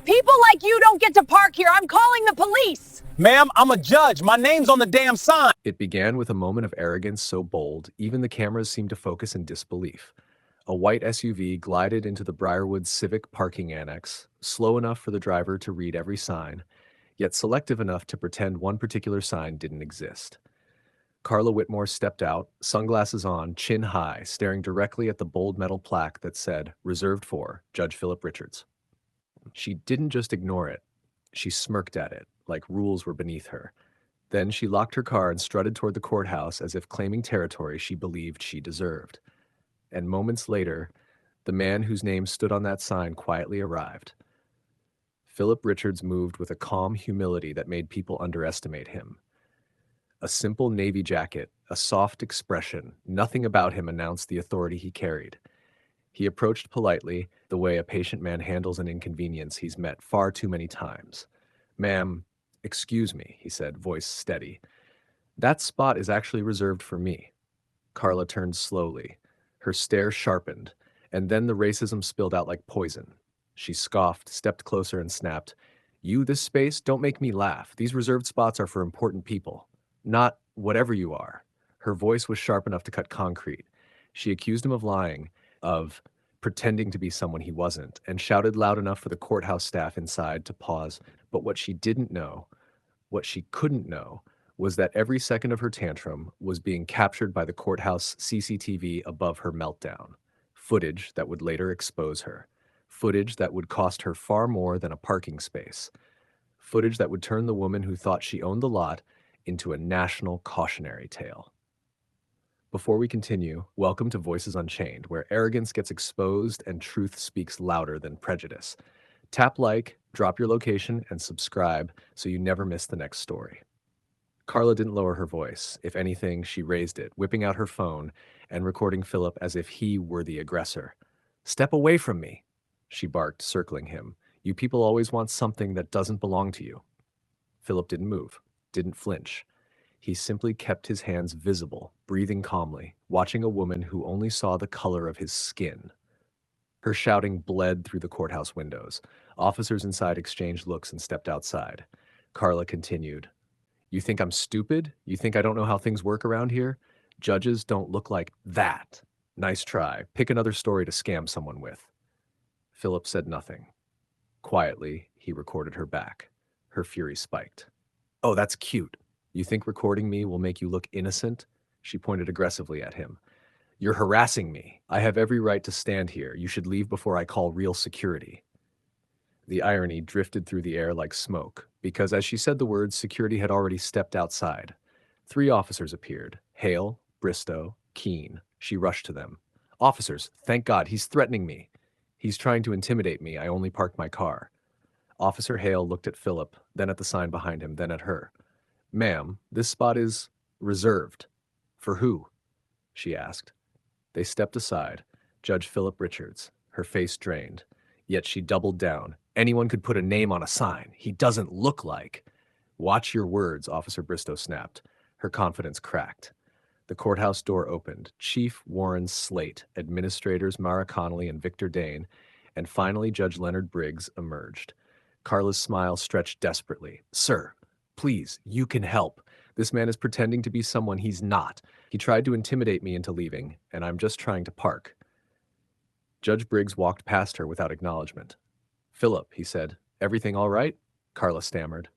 People like you don't get to park here. I'm calling the police. Ma'am, I'm a judge. My name's on the damn sign. It began with a moment of arrogance so bold, even the cameras seemed to focus in disbelief. A white SUV glided into the Briarwood Civic parking annex, slow enough for the driver to read every sign, yet selective enough to pretend one particular sign didn't exist. Carla Whitmore stepped out, sunglasses on, chin high, staring directly at the bold metal plaque that said, "Reserved for Judge Philip Richards." She didn't just ignore it. She smirked at it, like rules were beneath her. Then she locked her car and strutted toward the courthouse as if claiming territory she believed she deserved. And moments later, the man whose name stood on that sign quietly arrived. Philip Richards moved with a calm humility that made people underestimate him. A simple navy jacket, a soft expression, nothing about him announced the authority he carried. He approached politely, the way a patient man handles an inconvenience he's met far too many times. "Ma'am, excuse me," he said, voice steady. "That spot is actually reserved for me." Carla turned slowly. Her stare sharpened, and then the racism spilled out like poison. She scoffed, stepped closer, and snapped, "You, this space? Don't make me laugh. These reserved spots are for important people. Not whatever you are." Her voice was sharp enough to cut concrete. She accused him of lying, of pretending to be someone he wasn't, and shouted loud enough for the courthouse staff inside to pause. But what she didn't know, what she couldn't know, was that every second of her tantrum was being captured by the courthouse CCTV above her meltdown. Footage that would later expose her. Footage that would cost her far more than a parking space. Footage that would turn the woman who thought she owned the lot into a national cautionary tale. Before we continue, welcome to Voices Unchained, where arrogance gets exposed and truth speaks louder than prejudice. Tap like, drop your location, and subscribe so you never miss the next story. Carla didn't lower her voice. If anything, she raised it, whipping out her phone and recording Philip as if he were the aggressor. "Step away from me," she barked, circling him. "You people always want something that doesn't belong to you." Philip didn't move, didn't flinch. He simply kept his hands visible, breathing calmly, watching a woman who only saw the color of his skin. Her shouting bled through the courthouse windows. Officers inside exchanged looks and stepped outside. Carla continued, "You think I'm stupid? You think I don't know how things work around here? Judges don't look like that. Nice try. Pick another story to scam someone with." Philip said nothing. Quietly, he recorded her back. Her fury spiked. "Oh, that's cute. You think recording me will make you look innocent?" She pointed aggressively at him. "You're harassing me. I have every right to stand here. You should leave before I call real security." The irony drifted through the air like smoke, because as she said the words, security had already stepped outside. 3 officers appeared. Hale, Bristow, Keene. She rushed to them. "Officers, thank God, he's threatening me. He's trying to intimidate me. I only parked my car." Officer Hale looked at Philip, then at the sign behind him, then at her. "Ma'am, this spot is reserved." "For who?" she asked. They stepped aside. Judge Philip Richards, her face drained. Yet she doubled down. "Anyone could put a name on a sign. He doesn't look like." "Watch your words," Officer Bristow snapped. Her confidence cracked. The courthouse door opened. Chief Warren Slate, administrators Mara Connolly and Victor Dane, and finally Judge Leonard Briggs emerged. Carla's smile stretched desperately. "Sir, please, you can help. This man is pretending to be someone he's not. He tried to intimidate me into leaving, and I'm just trying to park." Judge Briggs walked past her without acknowledgement. "Philip," he said, "everything all right?" Carla stammered.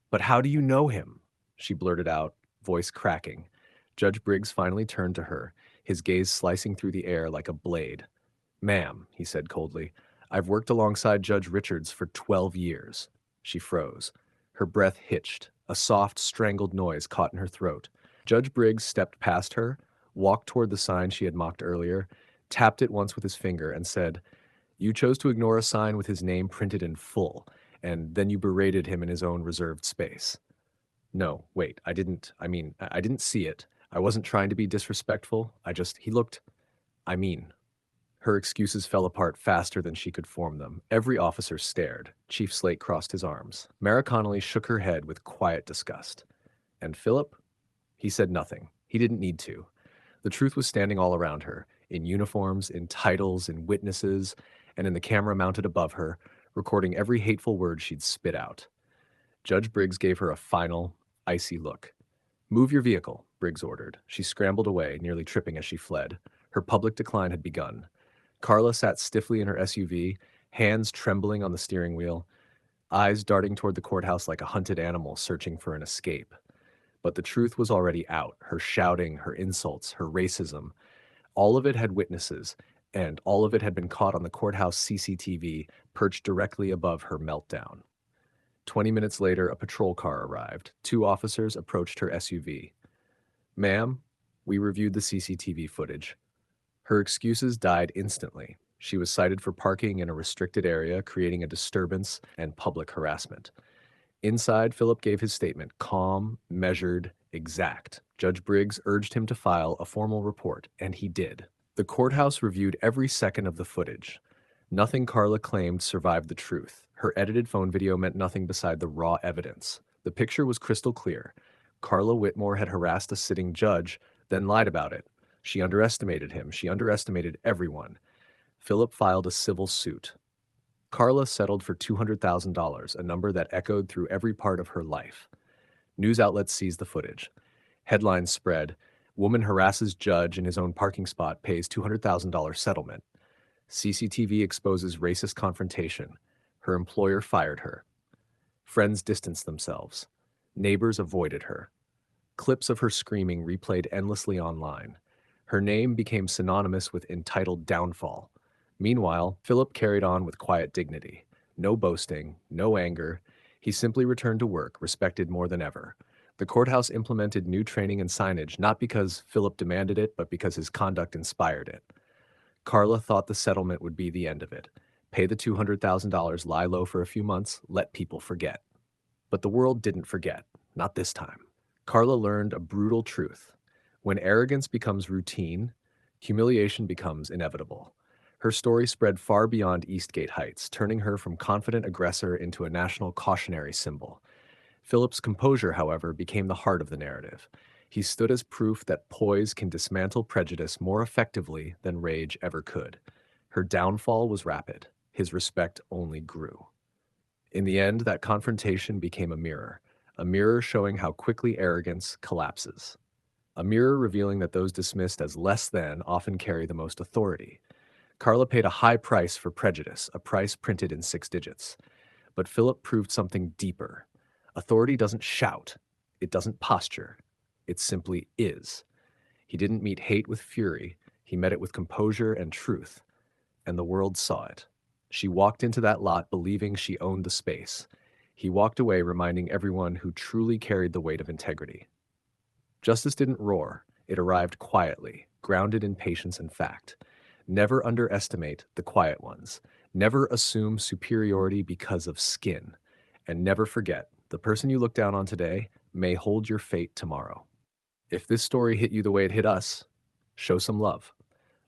But how do you know him?" she blurted out, voice cracking. Judge Briggs finally turned to her, his gaze slicing through the air like a blade. "Ma'am," he said coldly, "I've worked alongside Judge Richards for 12 years. She froze. Her breath hitched. A soft, strangled noise caught in her throat. Judge Briggs stepped past her, walked toward the sign she had mocked earlier, tapped it once with his finger, and said, "You chose to ignore a sign with his name printed in full, and then you berated him in his own reserved space." "No, wait, I didn't see it. I wasn't trying to be disrespectful. He looked, Her excuses fell apart faster than she could form them. Every officer stared. Chief Slate crossed his arms. Mara Connolly shook her head with quiet disgust. And Philip? He said nothing. He didn't need to. The truth was standing all around her, in uniforms, in titles, in witnesses, and in the camera mounted above her, recording every hateful word she'd spit out. Judge Briggs gave her a final, icy look. "Move your vehicle," Briggs ordered. She scrambled away, nearly tripping as she fled. Her public decline had begun. Carla sat stiffly in her SUV, hands trembling on the steering wheel, eyes darting toward the courthouse like a hunted animal searching for an escape. But the truth was already out. Her shouting, her insults, her racism, all of it had witnesses, and all of it had been caught on the courthouse CCTV perched directly above her meltdown. 20 minutes later, a patrol car arrived. 2 officers approached her SUV. "Ma'am, we reviewed the CCTV footage." Her excuses died instantly. She was cited for parking in a restricted area, creating a disturbance and public harassment. Inside, Philip gave his statement, calm, measured, exact. Judge Briggs urged him to file a formal report, and he did. The courthouse reviewed every second of the footage. Nothing Carla claimed survived the truth. Her edited phone video meant nothing beside the raw evidence. The picture was crystal clear. Carla Whitmore had harassed a sitting judge, then lied about it. She underestimated him. She underestimated everyone. Philip filed a civil suit. Carla settled for $200,000, a number that echoed through every part of her life. News outlets seized the footage. Headlines spread, "Woman harasses judge in his own parking spot, pays $200,000 settlement." CCTV exposes racist confrontation. Her employer fired her. Friends distanced themselves. Neighbors avoided her. Clips of her screaming replayed endlessly online. Her name became synonymous with entitled downfall. Meanwhile, Philip carried on with quiet dignity. No boasting, no anger. He simply returned to work, respected more than ever. The courthouse implemented new training and signage, not because Philip demanded it, but because his conduct inspired it. Carla thought the settlement would be the end of it. Pay the $200,000, lie low for a few months, let people forget. But the world didn't forget. Not this time. Carla learned a brutal truth. When arrogance becomes routine, humiliation becomes inevitable. Her story spread far beyond Eastgate Heights, turning her from confident aggressor into a national cautionary symbol. Philip's composure, however, became the heart of the narrative. He stood as proof that poise can dismantle prejudice more effectively than rage ever could. Her downfall was rapid. His respect only grew. In the end, that confrontation became a mirror showing how quickly arrogance collapses. A mirror revealing that those dismissed as less than often carry the most authority. Carla paid a high price for prejudice, a price printed in 6 digits. But Philip proved something deeper. Authority doesn't shout. It doesn't posture. It simply is. He didn't meet hate with fury. He met it with composure and truth. And the world saw it. She walked into that lot believing she owned the space. He walked away reminding everyone who truly carried the weight of integrity. Justice didn't roar. It arrived quietly, grounded in patience and fact. Never underestimate the quiet ones. Never assume superiority because of skin. And never forget, the person you look down on today may hold your fate tomorrow. If this story hit you the way it hit us, show some love.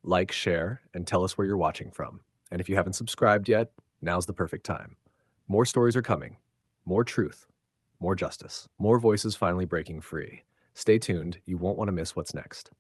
Like, share, and tell us where you're watching from. And if you haven't subscribed yet, now's the perfect time. More stories are coming. More truth. More justice. More voices finally breaking free. Stay tuned. You won't want to miss what's next.